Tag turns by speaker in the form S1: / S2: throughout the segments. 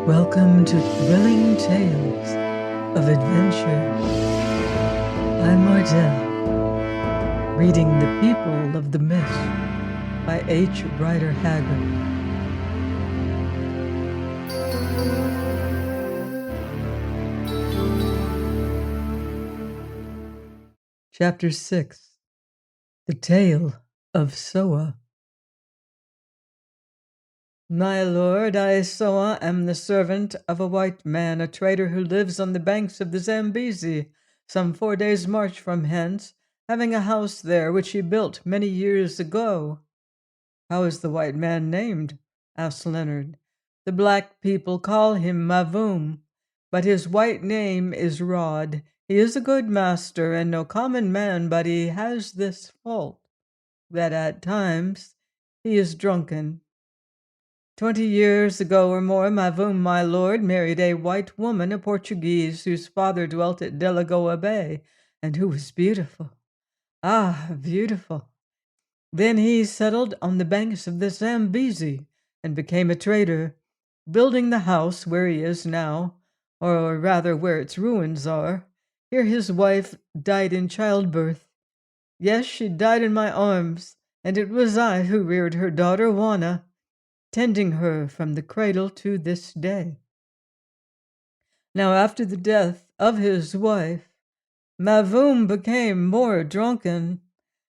S1: Welcome to Thrilling Tales of Adventure. I'm Mardell, reading The People of the Mist by H. Rider Haggard. Chapter 6. The Tale of Soa. My lord, I, Soa, am the servant of a white man, a trader who lives on the banks of the Zambezi, some 4 days' march from hence, having a house there which he built many years ago. How is the white man named? Asked Leonard. The black people call him Mavoom, but his white name is Rod. He is a good master and no common man, but he has this fault, that at times he is drunken. 20 years ago or more, Mavoom, my lord, married a white woman, a Portuguese, whose father dwelt at Delagoa Bay, and who was beautiful. Ah, beautiful. Then he settled on the banks of the Zambezi and became a trader, building the house where he is now, or rather where its ruins are. Here his wife died in childbirth. Yes, she died in my arms, and it was I who reared her daughter Juana, tending her from the cradle to this day. Now, after the death of his wife, Mavoom became more drunken.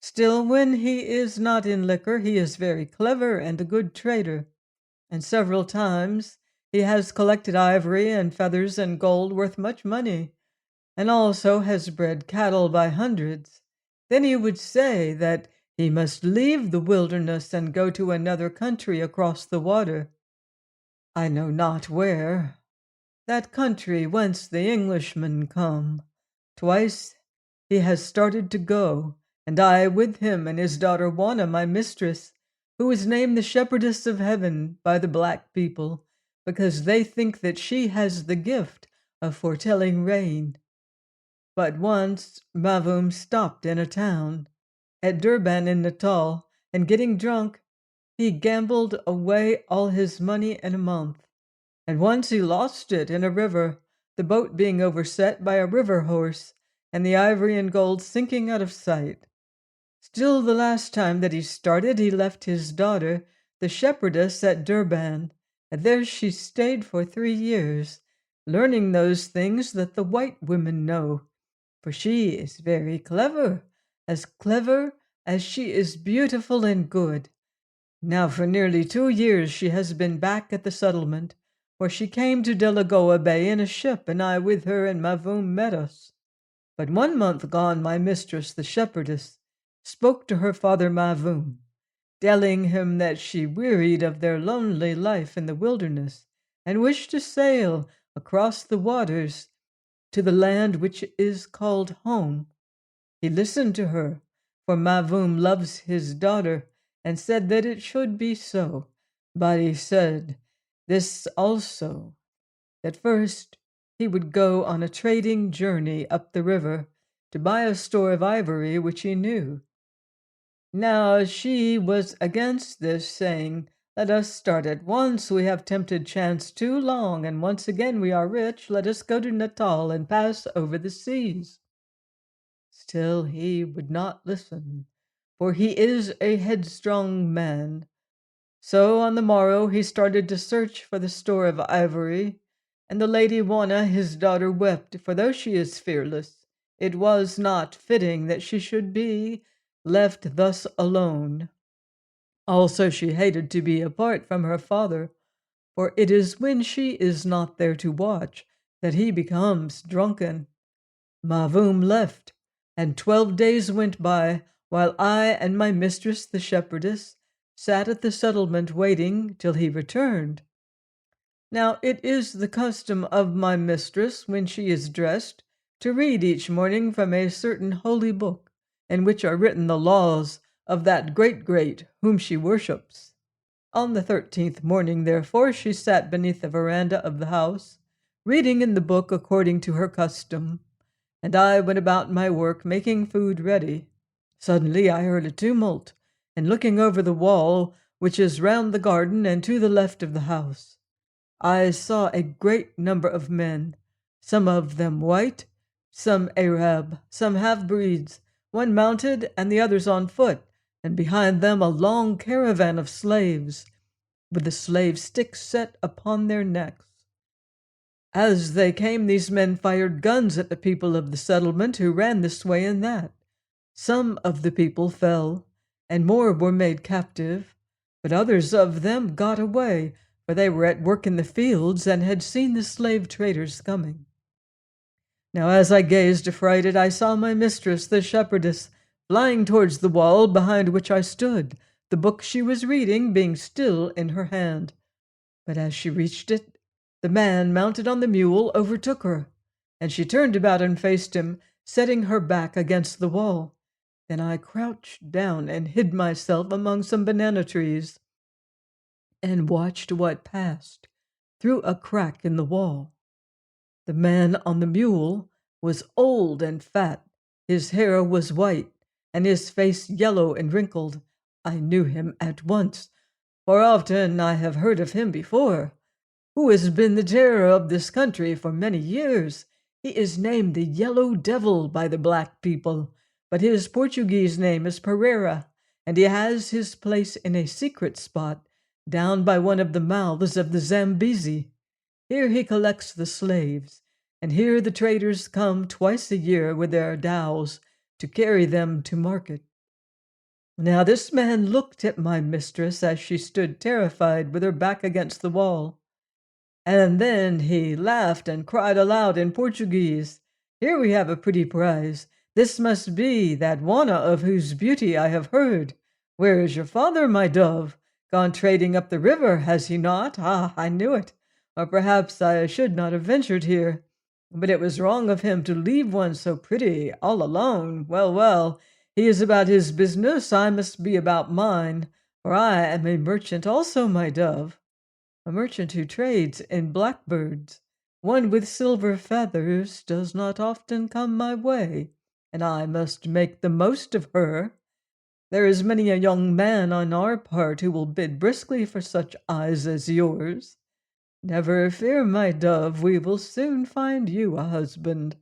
S1: Still, when he is not in liquor, he is very clever and a good trader, and several times he has collected ivory and feathers and gold worth much money, and also has bred cattle by hundreds. Then he would say that he must leave the wilderness and go to another country across the water. I know not where. That country whence the Englishmen come. Twice he has started to go, and I with him, and his daughter Juana, my mistress, who is named the Shepherdess of Heaven by the black people, because they think that she has the gift of foretelling rain. But once Mavoom stopped in a town, at Durban in Natal, and getting drunk, he gambled away all his money in a month. And once he lost it in a river, the boat being overset by a river horse, and the ivory and gold sinking out of sight. Still, the last time that he started, he left his daughter, the shepherdess, at Durban, and there she stayed for 3 years, learning those things that the white women know, for she is very clever as she is beautiful and good. Now for nearly 2 years she has been back at the settlement, where she came to Delagoa Bay in a ship, and I with her, and Mavoom met us. But 1 month gone, my mistress, the shepherdess, spoke to her father Mavoom, telling him that she wearied of their lonely life in the wilderness, and wished to sail across the waters to the land which is called home. He listened to her, for Mavoom loves his daughter, and said that it should be so. But he said this also, that first he would go on a trading journey up the river to buy a store of ivory which he knew. Now she was against this, saying, "Let us start at once. We have tempted chance too long, and once again we are rich. Let us go to Natal and pass over the seas." Still he would not listen, for he is a headstrong man. So on the morrow he started to search for the store of ivory, and the lady Juana, his daughter, wept, for though she is fearless, it was not fitting that she should be left thus alone. Also she hated to be apart from her father, for it is when she is not there to watch that he becomes drunken. Mavoom left, and 12 days went by, while I and my mistress, the shepherdess, sat at the settlement waiting till he returned. Now it is the custom of my mistress, when she is dressed, to read each morning from a certain holy book, in which are written the laws of that great whom she worships. On the 13th morning, therefore, she sat beneath the veranda of the house, reading in the book according to her custom, and I went about my work, making food ready. Suddenly I heard a tumult, and looking over the wall, which is round the garden and to the left of the house, I saw a great number of men, some of them white, some Arab, some half-breeds, one mounted and the others on foot, and behind them a long caravan of slaves, with the slave sticks set upon their necks. As they came, these men fired guns at the people of the settlement who ran this way and that. Some of the people fell, and more were made captive, but others of them got away, for they were at work in the fields and had seen the slave traders coming. Now as I gazed affrighted, I saw my mistress, the shepherdess, flying towards the wall behind which I stood, the book she was reading being still in her hand. But as she reached it, the man mounted on the mule overtook her, and she turned about and faced him, setting her back against the wall. Then I crouched down and hid myself among some banana trees, and watched what passed through a crack in the wall. The man on the mule was old and fat. His hair was white, and his face yellow and wrinkled. I knew him at once, for often I have heard of him before. Who has been the terror of this country for many years. He is named the Yellow Devil by the black people, but his Portuguese name is Pereira, and he has his place in a secret spot down by one of the mouths of the Zambezi. Here he collects the slaves, and here the traders come twice a year with their dhows to carry them to market. Now this man looked at my mistress as she stood terrified with her back against the wall. And then he laughed and cried aloud in Portuguese, "Here we have a pretty prize. This must be that Juana of whose beauty I have heard. Where is your father, my dove? Gone trading up the river, has he not? Ah, I knew it. Or perhaps I should not have ventured here. But it was wrong of him to leave one so pretty all alone. Well, well, he is about his business. I must be about mine, for I am a merchant also, my dove. A merchant who trades in blackbirds. One with silver feathers does not often come my way, and I must make the most of her. There is many a young man on our part who will bid briskly for such eyes as yours. Never fear, my dove, we will soon find you a husband."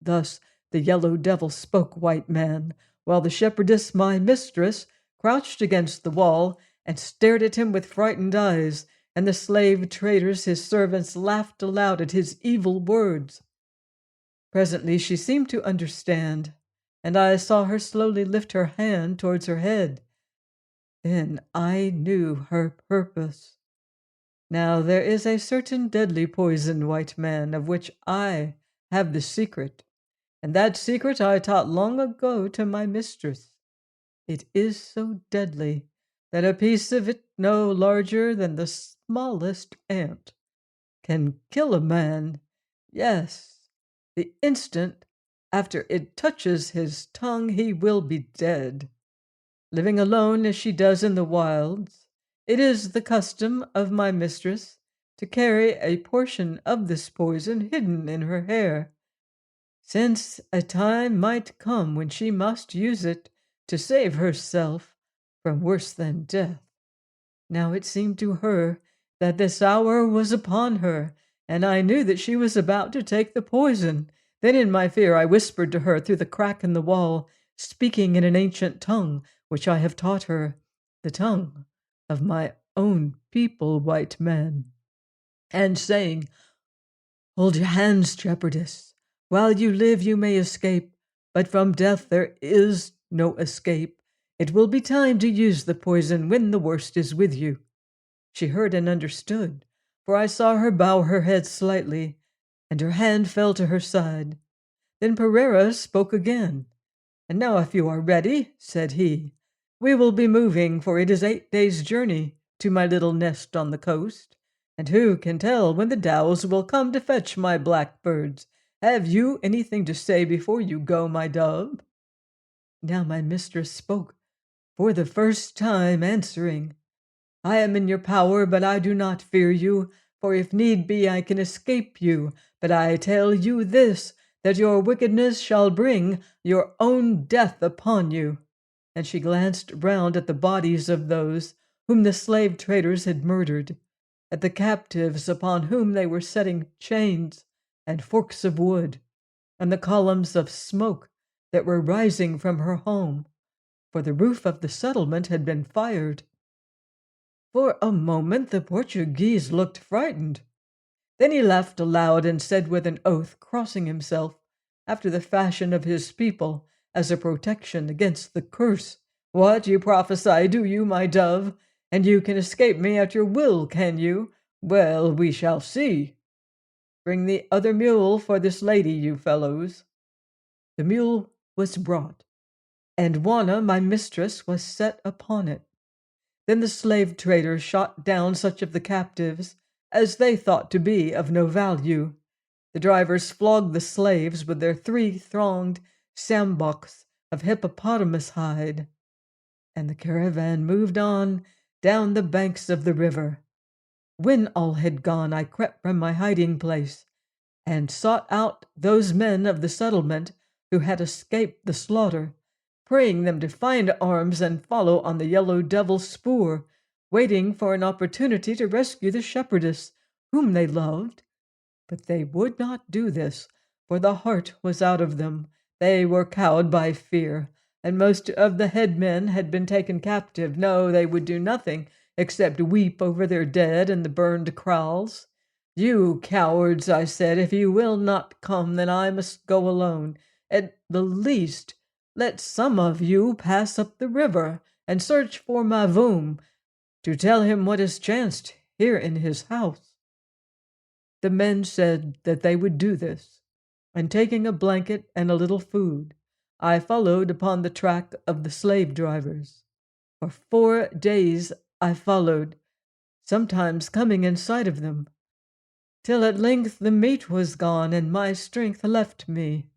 S1: Thus the yellow devil spoke, white man, while the shepherdess, my mistress, crouched against the wall and stared at him with frightened eyes, and the slave traders, his servants, laughed aloud at his evil words. Presently she seemed to understand, and I saw her slowly lift her hand towards her head. Then I knew her purpose. Now there is a certain deadly poison, white man, of which I have the secret, and that secret I taught long ago to my mistress. It is so deadly that a piece of it no larger than the smallest ant can kill a man. Yes, the instant after it touches his tongue he will be dead. Living alone as she does in the wilds, it is the custom of my mistress to carry a portion of this poison hidden in her hair, since a time might come when she must use it to save herself from worse than death. Now it seemed to her that this hour was upon her, and I knew that she was about to take the poison. Then in my fear I whispered to her through the crack in the wall, speaking in an ancient tongue which I have taught her, the tongue of my own people, white man, and saying, "Hold your hands, shepherdess. While you live you may escape, but from death there is no escape. It will be time to use the poison when the worst is with you." She heard and understood, for I saw her bow her head slightly, and her hand fell to her side. Then Pereira spoke again. "And now if you are ready," said he, "we will be moving, for it is 8 days' journey to my little nest on the coast, and who can tell when the dows will come to fetch my blackbirds? Have you anything to say before you go, my dove?" Now my mistress spoke, for the first time answering, "I am in your power, but I do not fear you, for if need be I can escape you. But I tell you this, that your wickedness shall bring your own death upon you." And she glanced round at the bodies of those whom the slave traders had murdered. at the captives upon whom they were setting chains and forks of wood, and the columns of smoke that were rising from her home, for the roof of the settlement had been fired. For a moment the Portuguese looked frightened. Then he laughed aloud and said with an oath, crossing himself, after the fashion of his people, as a protection against the curse, "What, you prophesy, do you, my dove? And you can escape me at your will, can you? Well, we shall see. Bring the other mule for this lady, you fellows." The mule was brought, and Juana, my mistress, was set upon it. Then the slave traders shot down such of the captives as they thought to be of no value. The drivers flogged the slaves with their 3 thronged samboks of hippopotamus hide, and the caravan moved on down the banks of the river. When all had gone, I crept from my hiding place and sought out those men of the settlement who had escaped the slaughter, praying them to find arms and follow on the yellow devil's spoor, waiting for an opportunity to rescue the shepherdess whom they loved. But they would not do this, for the heart was out of them. They were cowed by fear, and most of the head men had been taken captive. No, they would do nothing except weep over their dead in the burned kraals. "You cowards," I said, "if you will not come, then I must go alone. At the least, let some of you pass up the river and search for Mavoom, to tell him what has chanced here in his house." The men said that they would do this, and taking a blanket and a little food, I followed upon the track of the slave drivers. For 4 days I followed, sometimes coming in sight of them, till at length the meat was gone and my strength left me.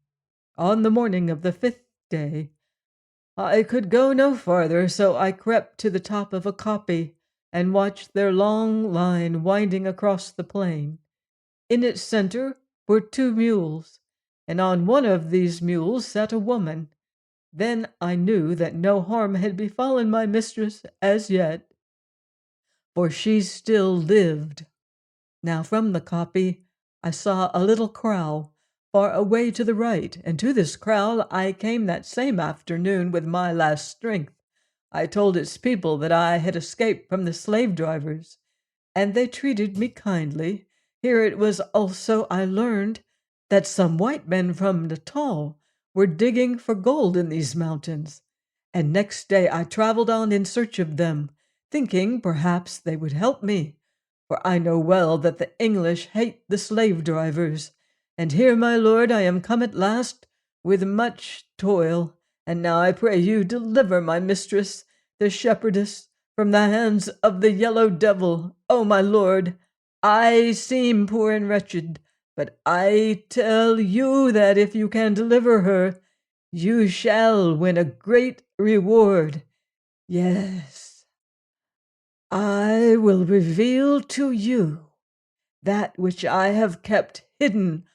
S1: On the morning of the 5th day, I could go no farther, so I crept to the top of a kopje and watched their long line winding across the plain. In its center were 2 mules, and on one of these mules sat a woman. Then I knew that no harm had befallen my mistress as yet, for she still lived. Now from the kopje I saw a little kraal far away to the right, and to this kraal I came that same afternoon with my last strength. I told its people that I had escaped from the slave drivers, and they treated me kindly. Here it was also I learned that some white men from Natal were digging for gold in these mountains, and next day I traveled on in search of them, thinking perhaps they would help me, for I know well that the English hate the slave drivers. And here, my lord, I am come at last with much toil, and now I pray you deliver my mistress, the shepherdess, from the hands of the yellow devil. Oh, my lord, I seem poor and wretched, but I tell you that if you can deliver her, you shall win a great reward. Yes, I will reveal to you that which I have kept hidden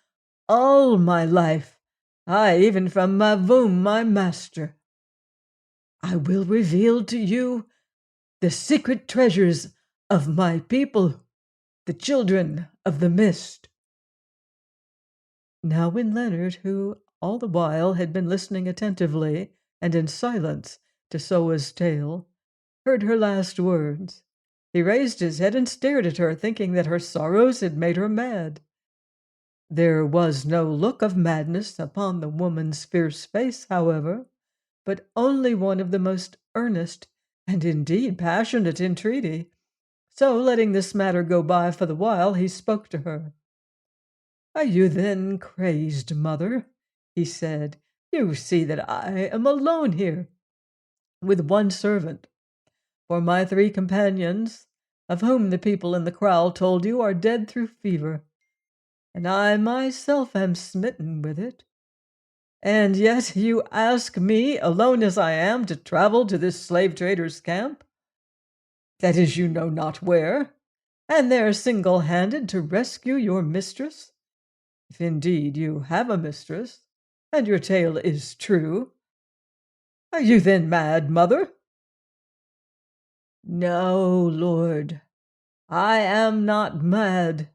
S1: all my life, aye, even from Mavoom, my master. I will reveal to you the secret treasures of my people, the children of the mist." Now when Leonard, who all the while had been listening attentively and in silence to Soa's tale, heard her last words, he raised his head and stared at her, thinking that her sorrows had made her mad. There was no look of madness upon the woman's fierce face, however, but only one of the most earnest and indeed passionate entreaty. So, letting this matter go by for the while, he spoke to her. "Are you then crazed, mother?" he said. "You see that I am alone here, with one servant, for my 3 companions, of whom the people in the kraal told you, are dead through fever, and I myself am smitten with it. And yet you ask me, alone as I am, to travel to this slave trader's camp, that is you know not where, and there single-handed to rescue your mistress, if indeed you have a mistress, and your tale is true. Are you then mad, mother?" "No, lord, I am not mad,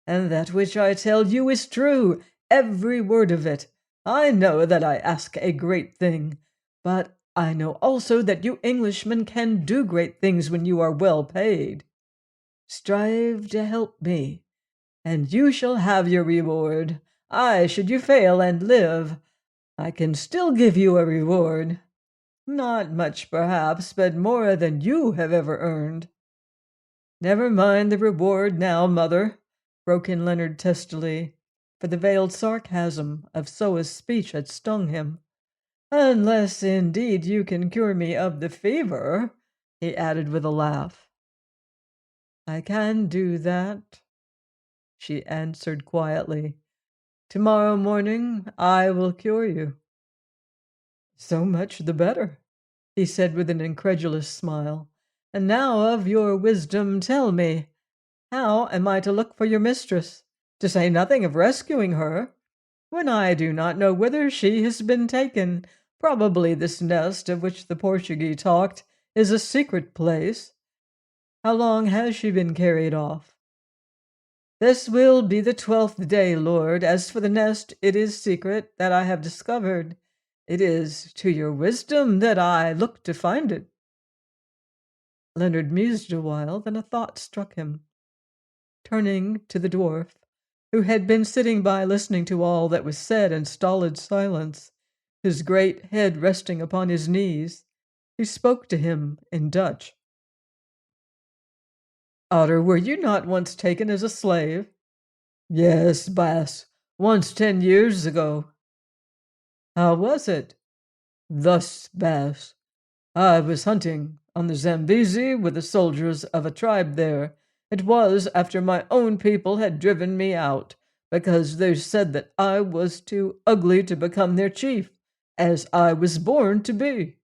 S1: and that which I tell you is true, every word of it. I know that I ask a great thing, but I know also that you Englishmen can do great things when you are well paid. Strive to help me, and you shall have your reward. Aye, should you fail and live, I can still give you a reward. Not much, perhaps, but more than you have ever earned. Never mind the reward now, mother, broke in Leonard testily, for the veiled sarcasm of Soa's speech had stung him. Unless, indeed, you can cure me of the fever, he added with a laugh. I can do that, she answered quietly. Tomorrow morning I will cure you. So much the better, he said with an incredulous smile. And now of your wisdom tell me, how am I to look for your mistress, to say nothing of rescuing her, when I do not know whither she has been taken? Probably this nest of which the Portuguese talked is a secret place. How long has she been carried off? This will be the 12th day, Lord. As for the nest, it is secret that I have discovered. It is to your wisdom that I look to find it. Leonard mused a while, then a thought struck him. Turning to the dwarf, who had been sitting by listening to all that was said in stolid silence, his great head resting upon his knees, he spoke to him in Dutch. Otter, were you not once taken as a slave? Yes, Baas, once 10 years ago. How was it? Thus, Baas. I was hunting on the Zambezi with the soldiers of a tribe there. It was after my own people had driven me out, because they said that I was too ugly to become their chief, as I was born to be.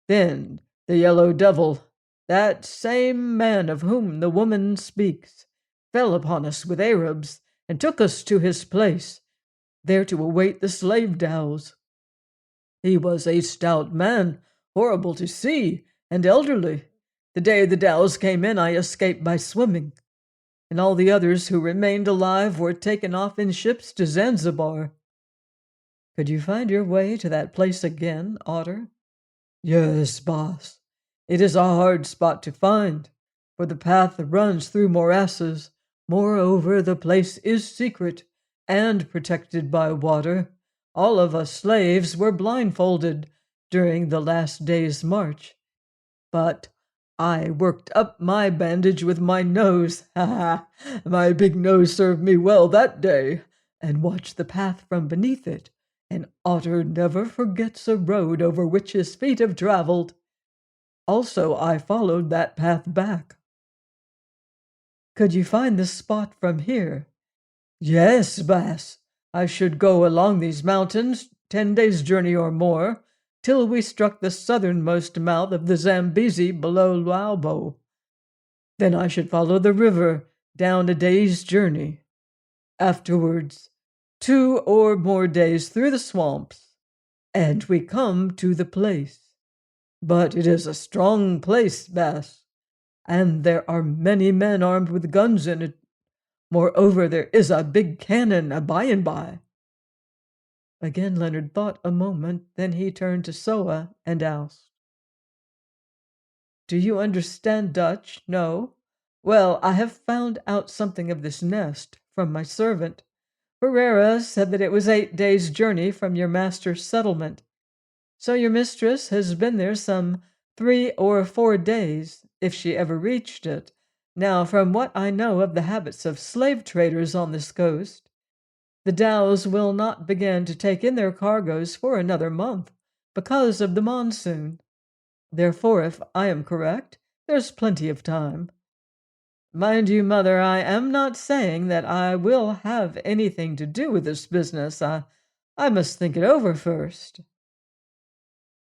S1: Then the yellow devil, that same man of whom the woman speaks, fell upon us with Arabs and took us to his place, there to await the slave dhows. He was a stout man, horrible to see, and elderly. The day the dhows came in, I escaped by swimming, and all the others who remained alive were taken off in ships to Zanzibar. Could you find your way to that place again, Otter? Yes, boss. It is a hard spot to find, for the path runs through morasses. Moreover, the place is secret and protected by water. All of us slaves were blindfolded during the last day's march. But I worked up my bandage with my nose. Ha ha! My big nose served me well that day, and watched the path from beneath it. An otter never forgets a road over which his feet have traveled. Also, I followed that path back. Could you find this spot from here? Yes, Baas. I should go along these mountains 10 days' journey or more, till we struck the southernmost mouth of the Zambezi below Lualbo. Then I should follow the river down a day's journey. Afterwards, 2 or more days through the swamps, and we come to the place. But it is a strong place, Baas, and there are many men armed with guns in it. Moreover, there is a big cannon by and by. Again Leonard thought a moment, then he turned to Soa and asked, Do you understand Dutch? No? Well, I have found out something of this nest from my servant. Pereira said that it was 8 days' journey from your master's settlement. So your mistress has been there some 3 or 4 days, if she ever reached it. Now, from what I know of the habits of slave traders on this coast, the dhows will not begin to take in their cargoes for another month, because of the monsoon. Therefore, if I am correct, there's plenty of time. Mind you, mother, I am not saying that I will have anything to do with this business. I must think it over first.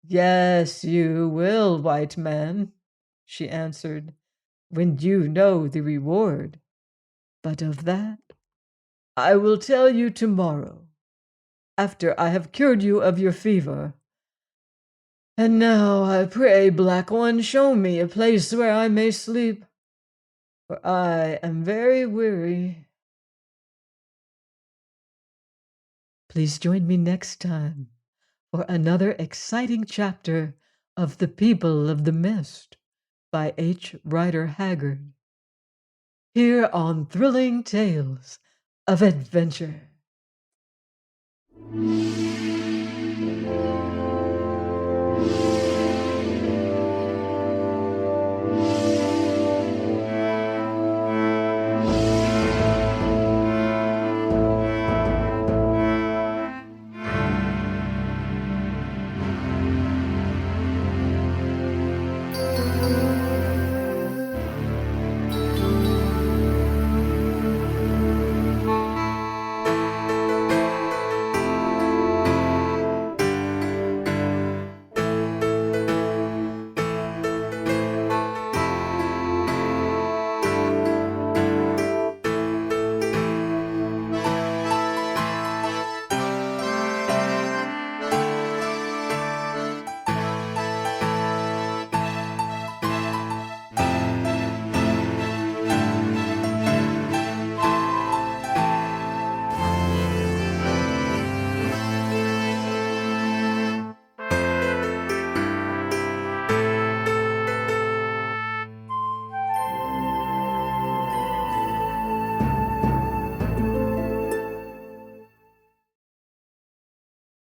S1: Yes, you will, white man, she answered, when you know the reward. But of that I will tell you tomorrow, after I have cured you of your fever. And now I pray, Black One, show me a place where I may sleep. for I am very weary. Please join me next time for another exciting chapter of The People of the Mist by H. Rider Haggard, here on Thrilling Tales of Adventure.